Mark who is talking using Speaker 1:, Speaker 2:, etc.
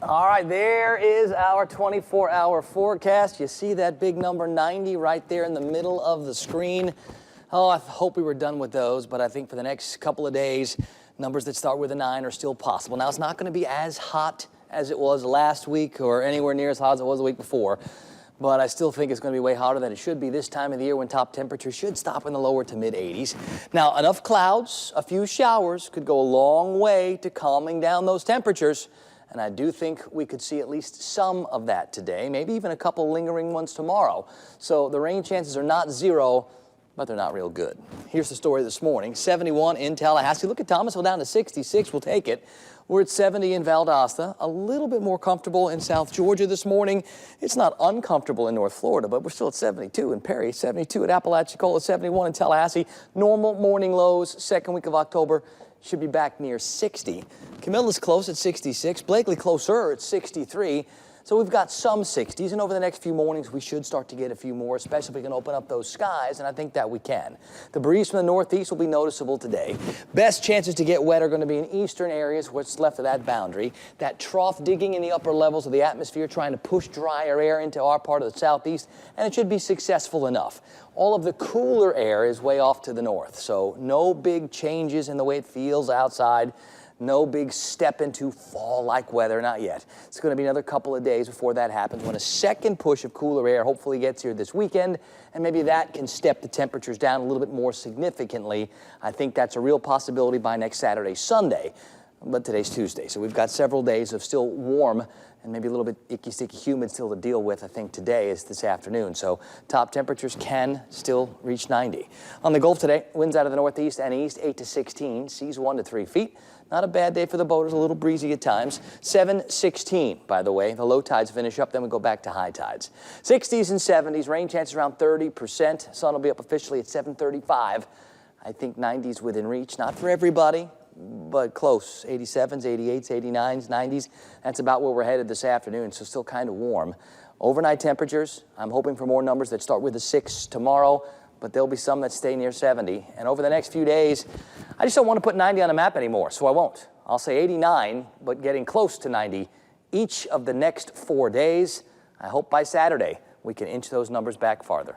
Speaker 1: All right, there is our 24-hour forecast. You see that big number 90 right there in the middle of the screen. Oh, I hope we were done with those, but I think for the next couple of days, numbers that start with a 9 are still possible. Now, it's not going to be as hot as it was last week or anywhere near as hot as it was the week before, but I still think it's going to be way hotter than it should be this time of the year when top temperatures should stop in the lower to mid-80s. Now, enough clouds, a few showers could go a long way to calming down those temperatures. And I do think we could see at least some of that today, maybe even a couple lingering ones tomorrow. So the rain chances are not zero, but they're not real good. Here's the story this morning. 71 in Tallahassee. Look at Thomasville down to 66. We'll take it. We're at 70 in Valdosta. A little bit more comfortable in South Georgia this morning. It's not uncomfortable in North Florida, but we're still at 72 in Perry, 72 at Apalachicola, 71 in Tallahassee. Normal morning lows, second week of October. Should be back near 60. Camilla's close at 66. Blakely closer at 63. So we've got some 60s, and over the next few mornings, we should start to get a few more, especially if we can open up those skies, and I think that we can. The breeze from the northeast will be noticeable today. Best chances to get wet are going to be in eastern areas, what's left of that boundary. That trough digging in the upper levels of the atmosphere, trying to push drier air into our part of the southeast, and it should be successful enough. All of the cooler air is way off to the north, so no big changes in the way it feels outside. No big step into fall-like weather, not yet. It's going to be another couple of days before that happens when a second push of cooler air hopefully gets here this weekend, and maybe that can step the temperatures down a little bit more significantly. I think that's a real possibility by next Saturday, Sunday, but today's Tuesday, so we've got several days of still warm and maybe a little bit icky, sticky, humid still to deal with. I think today is this afternoon, so top temperatures can still reach 90. On the Gulf today, winds out of the northeast and east, 8 to 16, seas 1 to 3 feet. Not a bad day for the boaters, a little breezy at times. 7:16, by the way. The low tides finish up, then we go back to high tides. 60s and 70s, rain chances around 30%. Sun will be up officially at 7:35. I think 90s within reach, not for everybody, but close. 87s, 88s, 89s, 90s. That's about where we're headed this afternoon, so still kind of warm. Overnight temperatures, I'm hoping for more numbers that start with a 6 tomorrow, but there'll be some that stay near 70. And over the next few days, I just don't want to put 90 on the map anymore, so I won't. I'll say 89, but getting close to 90 each of the next 4 days. I hope by Saturday we can inch those numbers back farther.